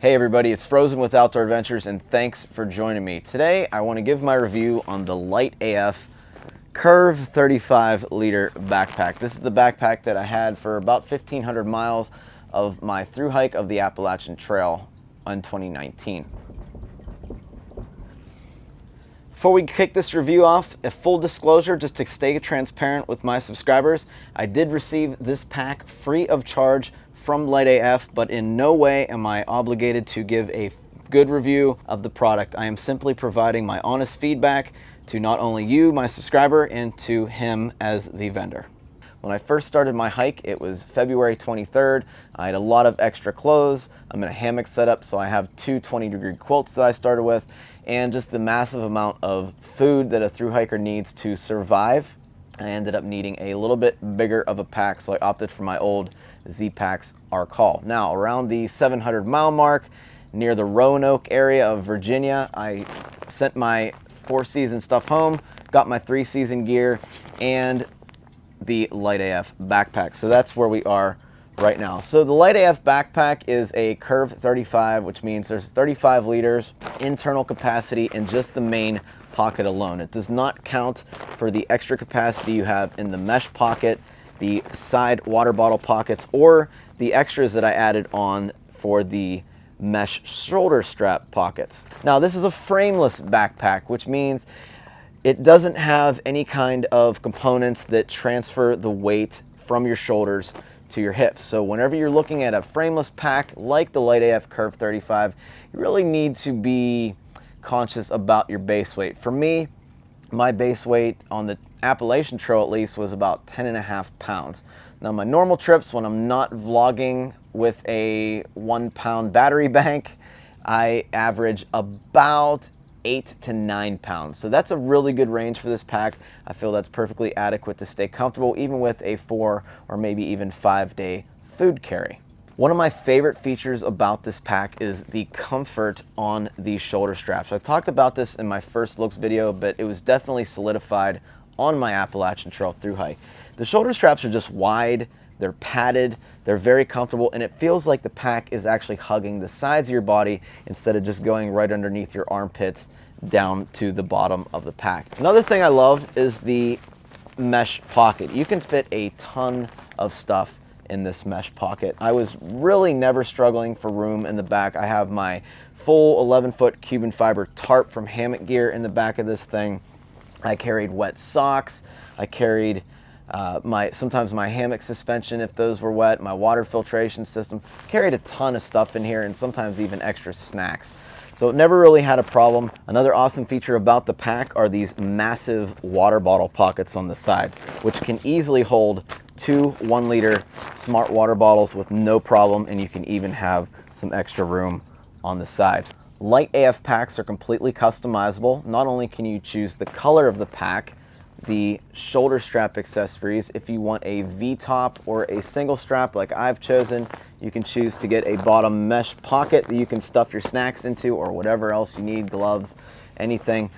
Hey everybody, it's Frozen with Outdoor Adventures and thanks for joining me. Today I want to give my review on the LiteAF Curve 35 liter backpack. This is the backpack that I had for about 1,500 miles of my thru hike of the Appalachian Trail in 2019. Before we kick this review off, a full disclosure just to stay transparent with my subscribers, I did receive this pack free of charge from LiteAF, but in no way am I obligated to give a good review of the product. I am simply providing my honest feedback to not only you, my subscriber, and to him as the vendor. When I first started my hike, it was February 23rd. I had a lot of extra clothes. I'm in a hammock setup, so I have two 20-degree quilts that I started with, and just the massive amount of food that a thru hiker needs to survive. I ended up needing a little bit bigger of a pack, so I opted for my old Z-Packs Arc Haul. Now, around the 700-mile mark, near the Roanoke area of Virginia, I sent my 4-season stuff home, got my 3-season gear, and the LiteAF backpack. So that's where we are right now. So the LiteAF backpack is a Curve 35, which means there's 35 liters internal capacity in just the main pocket alone. It does not count for the extra capacity you have in the mesh pocket, the side water bottle pockets, or the extras that I added on for the mesh shoulder strap pockets. Now, this is a frameless backpack, which means it doesn't have any kind of components that transfer the weight from your shoulders to your hips. So whenever you're looking at a frameless pack like the LiteAF Curve 35, you really need to be conscious about your base weight. For me, my base weight on the Appalachian Trail at least was about 10.5 pounds. Now, my normal trips when I'm not vlogging with a 1-pound battery bank, I average about 8 to 9 pounds. So that's a really good range for this pack. I feel that's perfectly adequate to stay comfortable even with a 4 or maybe even 5-day food carry. One of my favorite features about this pack is the comfort on these shoulder straps. I talked about this in my first looks video, but it was definitely solidified on my Appalachian Trail thru hike. The shoulder straps are just wide, they're padded, they're very comfortable, and it feels like the pack is actually hugging the sides of your body instead of just going right underneath your armpits down to the bottom of the pack. Another thing I love is the mesh pocket. You can fit a ton of stuff in this mesh pocket. I was really never struggling for room in the back. I have my full 11-foot Cuban fiber tarp from Hammock Gear in the back of this thing. I carried wet socks. I carried sometimes my hammock suspension if those were wet, my water filtration system. Carried a ton of stuff in here and sometimes even extra snacks. So it never really had a problem. Another awesome feature about the pack are these massive water bottle pockets on the sides, which can easily hold 2 1-liter smart water bottles with no problem, and you can even have some extra room on the side. LiteAF packs are completely customizable. Not only can you choose the color of the pack, the shoulder strap accessories, if you want a V-top or a single strap like I've chosen, you can choose to get a bottom mesh pocket that you can stuff your snacks into or whatever else you need, gloves, anything.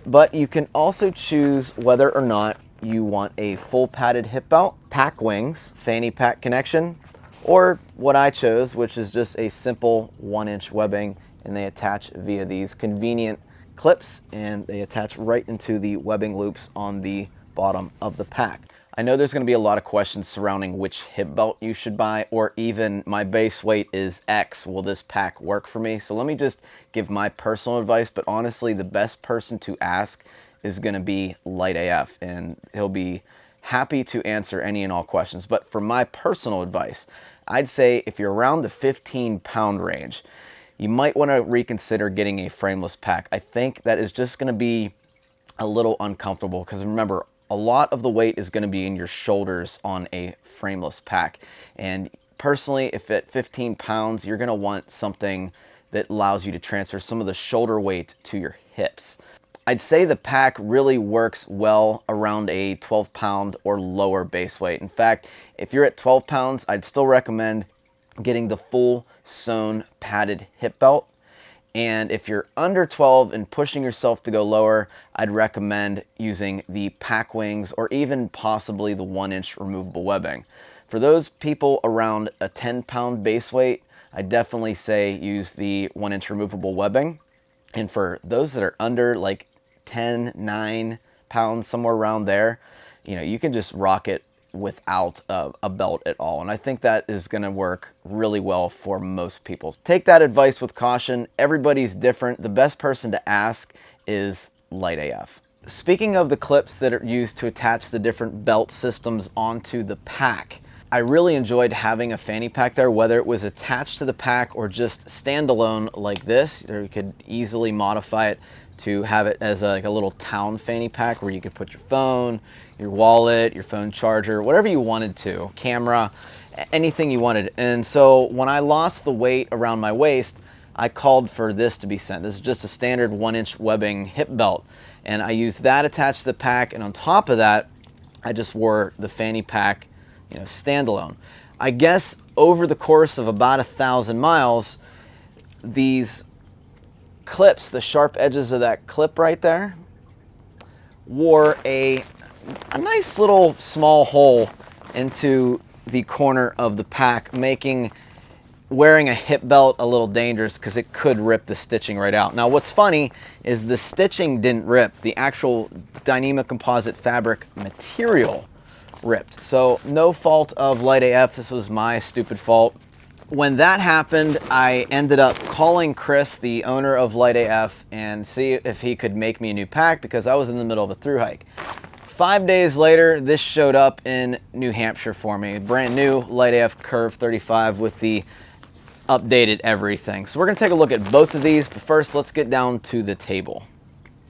But you can also choose whether or not you want a full padded hip belt, pack wings, Fanny Pack connection, or what I chose, which is just a simple 1-inch webbing, and they attach via these convenient clips, and they attach right into the webbing loops on the bottom of the pack. I know there's going to be a lot of questions surrounding which hip belt you should buy, or even my base weight is X, will this pack work for me? So let me just give my personal advice, but honestly the best person to ask is going to be LiteAF, and he'll be happy to answer any and all questions. But for my personal advice, I'd say if you're around the 15-pound range, you might want to reconsider getting a frameless pack. I think that is just going to be a little uncomfortable because remember, a lot of the weight is going to be in your shoulders on a frameless pack. And personally, if at 15 pounds, you're going to want something that allows you to transfer some of the shoulder weight to your hips. I'd say the pack really works well around a 12-pound or lower base weight. In fact, if you're at 12 pounds, I'd still recommend getting the full sewn padded hip belt. And if you're under 12 and pushing yourself to go lower, I'd recommend using the pack wings or even possibly the 1-inch removable webbing. For those people around a 10-pound base weight, I definitely say use the 1-inch removable webbing. And for those that are under like 10, 9 pounds, somewhere around there, you know, you can just rock it without a belt at all. And I think that is going to work really well for most people. Take that advice with caution. Everybody's different. The best person to ask is LiteAF. Speaking of the clips that are used to attach the different belt systems onto the pack, I really enjoyed having a fanny pack there, whether it was attached to the pack or just standalone like this, or you could easily modify it to have it as like a little town fanny pack where you could put your phone, your wallet, your phone charger, whatever you wanted to, camera, anything you wanted. And so when I lost the weight around my waist, I called for this to be sent. This is just a standard 1-inch webbing hip belt. And I used that attached to the pack. And on top of that, I just wore the fanny pack, you know, standalone. I guess over the course of about 1,000 miles, these clips, the sharp edges of that clip right there, wore a nice little small hole into the corner of the pack, making wearing a hip belt a little dangerous because it could rip the stitching right out. Now what's funny is the stitching didn't rip. The actual Dyneema composite fabric material ripped. So no fault of LiteAF. This was my stupid fault. When that happened, I ended up calling Chris, the owner of LiteAF, and see if he could make me a new pack because I was in the middle of a thru hike. 5 days later, this showed up in New Hampshire for me. Brand new LiteAF Curve 35 with the updated everything. So we're gonna take a look at both of these, but first let's get down to the table.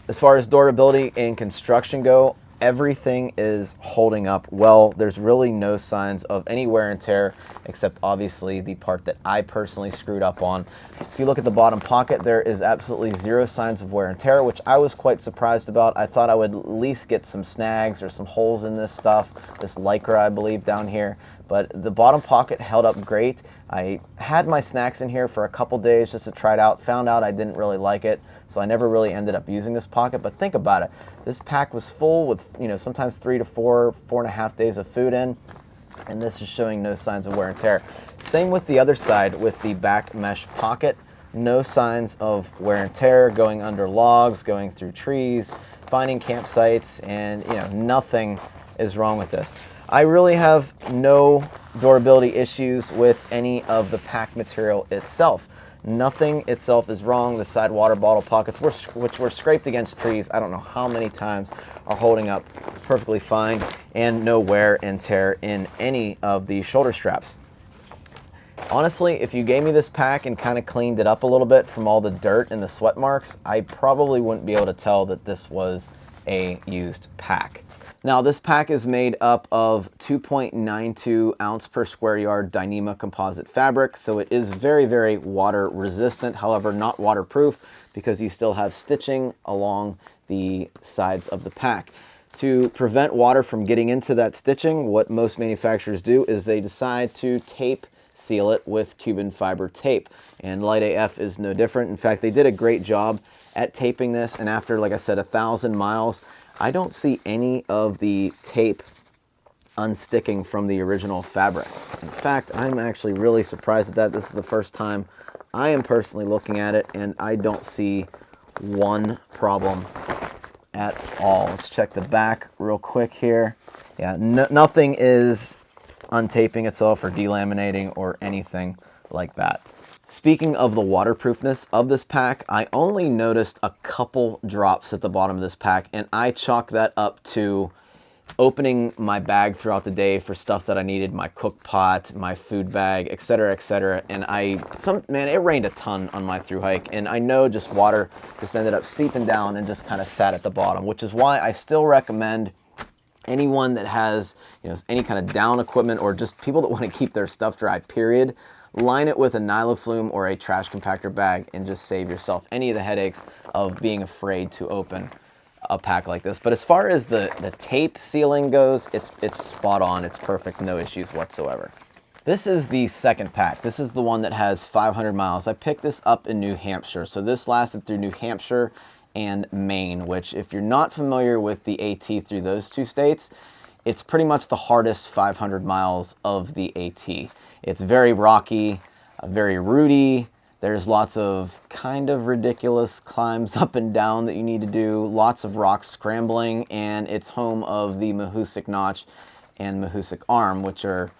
As far as durability and construction go, everything is holding up well. There's really no signs of any wear and tear, except obviously the part that I personally screwed up on. If you look at the bottom pocket, there is absolutely zero signs of wear and tear, which I was quite surprised about. I thought I would at least get some snags or some holes in this stuff, this Lycra, I believe, down here. But the bottom pocket held up great. I had my snacks in here for a couple days just to try it out, found out I didn't really like it, so I never really ended up using this pocket. But think about it. This pack was full with, you know, sometimes 3 to 4, 4.5 days of food in, and this is showing no signs of wear and tear. Same with the other side with the back mesh pocket. No signs of wear and tear, going under logs, going through trees, finding campsites, and, you know, nothing is wrong with this. I really have no durability issues with any of the pack material itself. Nothing itself is wrong. The side water bottle pockets, which were scraped against trees, I don't know how many times, are holding up perfectly fine, and no wear and tear in any of the shoulder straps. Honestly, if you gave me this pack and kind of cleaned it up a little bit from all the dirt and the sweat marks, I probably wouldn't be able to tell that this was a used pack. Now this pack is made up of 2.92 ounce per square yard Dyneema composite fabric, so it is very, very water resistant, however not waterproof because you still have stitching along the sides of the pack. To prevent water from getting into that stitching, what most manufacturers do is they decide to tape seal it with Cuban fiber tape, and LiteAF is no different. In fact, they did a great job at taping this, and after, like I said, 1,000 miles, I don't see any of the tape unsticking from the original fabric. In fact, I'm actually really surprised at that. This is the first time I am personally looking at it, and I don't see one problem at all. Let's check the back real quick here. Yeah, nothing is untaping itself or delaminating or anything like that. Speaking of the waterproofness of this pack, I only noticed a couple drops at the bottom of this pack, and I chalk that up to opening my bag throughout the day for stuff that I needed, my cook pot, my food bag, etc., etc. And man, it rained a ton on my thru hike, and I know just water just ended up seeping down and just kind of sat at the bottom, which is why I still recommend anyone that has, you know, any kind of down equipment or just people that want to keep their stuff dry, period, line it with a nyloflume or a trash compactor bag and just save yourself any of the headaches of being afraid to open a pack like this. But as far as the tape sealing goes, it's spot on. It's perfect. No issues whatsoever. This is the second pack. This is the one that has 500 miles. I picked this up in New Hampshire. So this lasted through New Hampshire and Maine, which if you're not familiar with the AT through those two states, it's pretty much the hardest 500 miles of the AT. It's very rocky. very rooty. There's lots of kind of ridiculous climbs up and down that you need to do, lots of rock scrambling, and it's home of the Mahoosuc Notch and Mahoosuc Arm, which are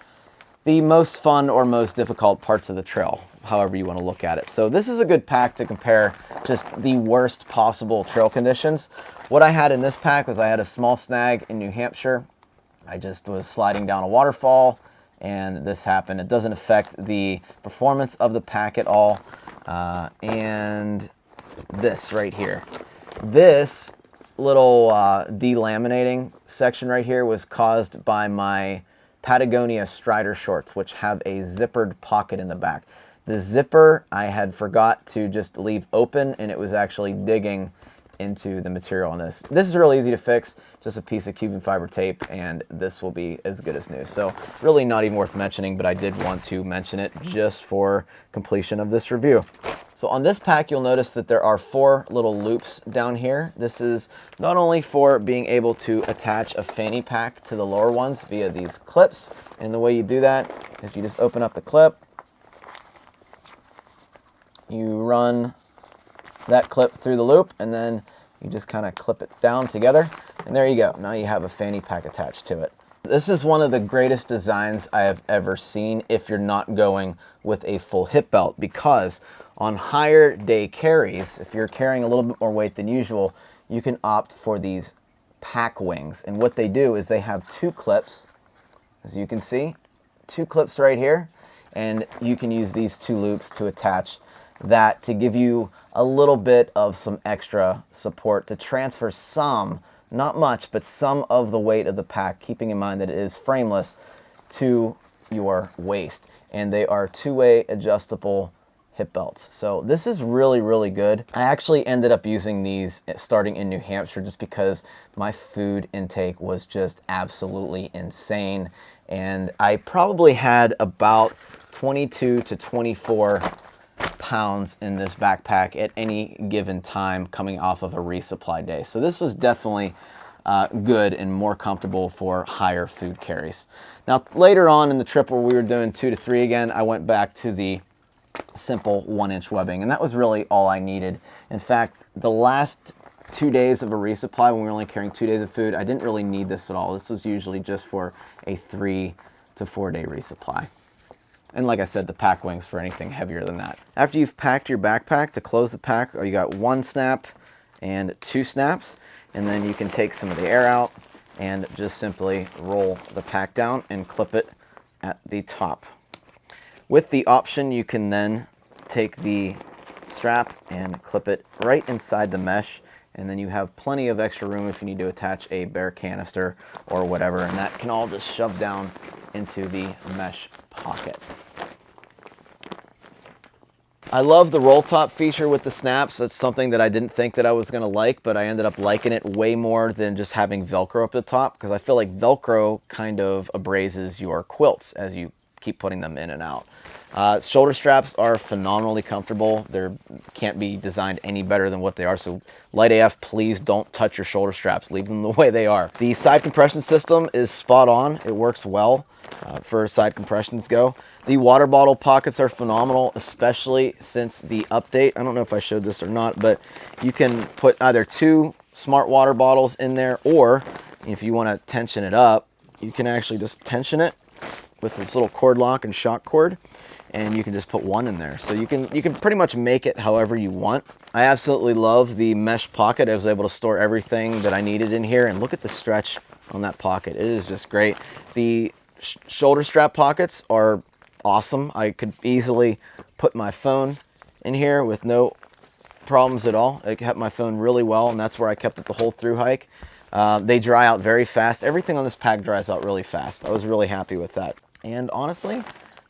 the most fun or most difficult parts of the trail, however you want to look at it. So this is a good pack to compare just the worst possible trail conditions. What I had in this pack was I had a small snag in New Hampshire. I just was sliding down a waterfall and this happened. It doesn't affect the performance of the pack at all. And this right here, this little delaminating section right here was caused by my Patagonia Strider shorts, which have a zippered pocket in the back. The zipper I had forgot to just leave open, and it was actually digging into the material on this. This is really easy to fix, just a piece of carbon fiber tape, and this will be as good as new. So really not even worth mentioning, but I did want to mention it just for completion of this review. So on this pack, you'll notice that there are 4 little loops down here. This is not only for being able to attach a fanny pack to the lower ones via these clips, and the way you do that is you just open up the clip, you run that clip through the loop, and then you just kind of clip it down together, and there you go. Now you have a fanny pack attached to it. This is one of the greatest designs I have ever seen if you're not going with a full hip belt, because on higher day carries, if you're carrying a little bit more weight than usual, you can opt for these pack wings. And what they do is they have 2 clips, as you can see, 2 clips right here, and you can use these 2 loops to attach that to give you a little bit of some extra support to transfer some, not much, but some of the weight of the pack, keeping in mind that it is frameless, to your waist. And they are 2-way adjustable hip belts. So this is really, really good. I actually ended up using these starting in New Hampshire just because my food intake was just absolutely insane. And I probably had about 22 to 24 pounds in this backpack at any given time coming off of a resupply day. So this was definitely good and more comfortable for higher food carries. Now later on in the trip where we were doing 2 to 3 again, I went back to the simple 1-inch webbing, and that was really all I needed. In fact, the last 2 days of a resupply, when we were only carrying 2 days of food, I didn't really need this at all. This was usually just for a 3 to 4 day resupply. And like I said, the pack wings for anything heavier than that. After you've packed your backpack, to close the pack, you got 1 snap and 2 snaps, and then you can take some of the air out and just simply roll the pack down and clip it at the top. With the option, you can then take the strap and clip it right inside the mesh, and then you have plenty of extra room if you need to attach a bare canister or whatever, and that can all just shove down into the mesh pocket. I love the roll top feature with the snaps. It's something that I didn't think that I was going to like, but I ended up liking it way more than just having Velcro up the top, because I feel like Velcro kind of abrases your quilts as you keep putting them in and out. Shoulder straps are phenomenally comfortable. They can't be designed any better than what they are. So LiteAF, please don't touch your shoulder straps. Leave them the way they are. The side compression system is spot on. It works well for side compressions go. The water bottle pockets are phenomenal, especially since the update. I don't know if I showed this or not, but you can put either 2 smart water bottles in there, or if you want to tension it up, you can actually just tension it with this little cord lock and shock cord, and you can just put 1 in there. So you can pretty much make it however you want. I absolutely love the mesh pocket. I was able to store everything that I needed in here, and look at the stretch on that pocket. It is just great. The shoulder strap pockets are awesome. I could easily put my phone in here with no problems at all. I kept my phone really well, and that's where I kept it the whole through hike. They dry out very fast. Everything on this pack dries out really fast. I was really happy with that. And honestly,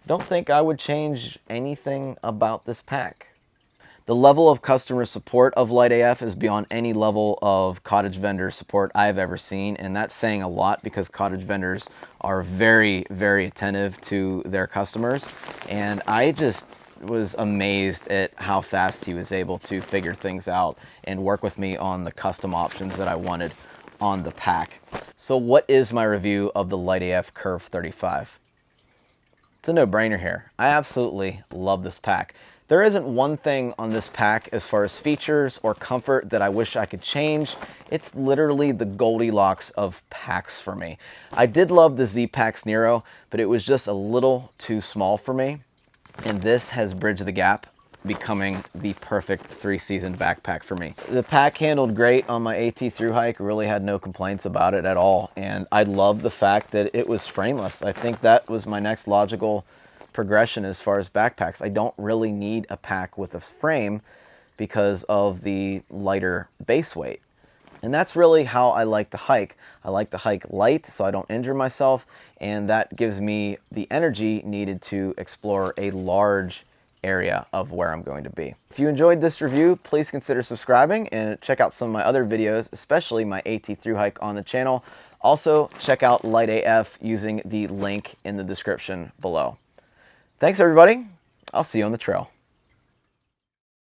don't think I would change anything about this pack. The level of customer support of LiteAF is beyond any level of cottage vendor support I've ever seen, and that's saying a lot because cottage vendors are very, very attentive to their customers, and I just was amazed at how fast he was able to figure things out and work with me on the custom options that I wanted on the pack. So what is my review of the LiteAF Curve 35? It's a no-brainer here. I absolutely love this pack. There isn't one thing on this pack as far as features or comfort that I wish I could change. It's literally the Goldilocks of packs for me. I did love the Z-Packs Nero, but it was just a little too small for me. And this has bridged the gap, becoming the perfect 3-season backpack for me. The pack handled great on my AT thru hike, really had no complaints about it at all. And I love the fact that it was frameless. I think that was my next logical progression as far as backpacks. I don't really need a pack with a frame because of the lighter base weight. And that's really how I like to hike. I like to hike light so I don't injure myself, and that gives me the energy needed to explore a large area of where I'm going to be. If you enjoyed this review, please consider subscribing and check out some of my other videos, especially my AT thru hike on the channel. Also, check out LiteAF using the link in the description below. Thanks everybody. I'll see you on the trail.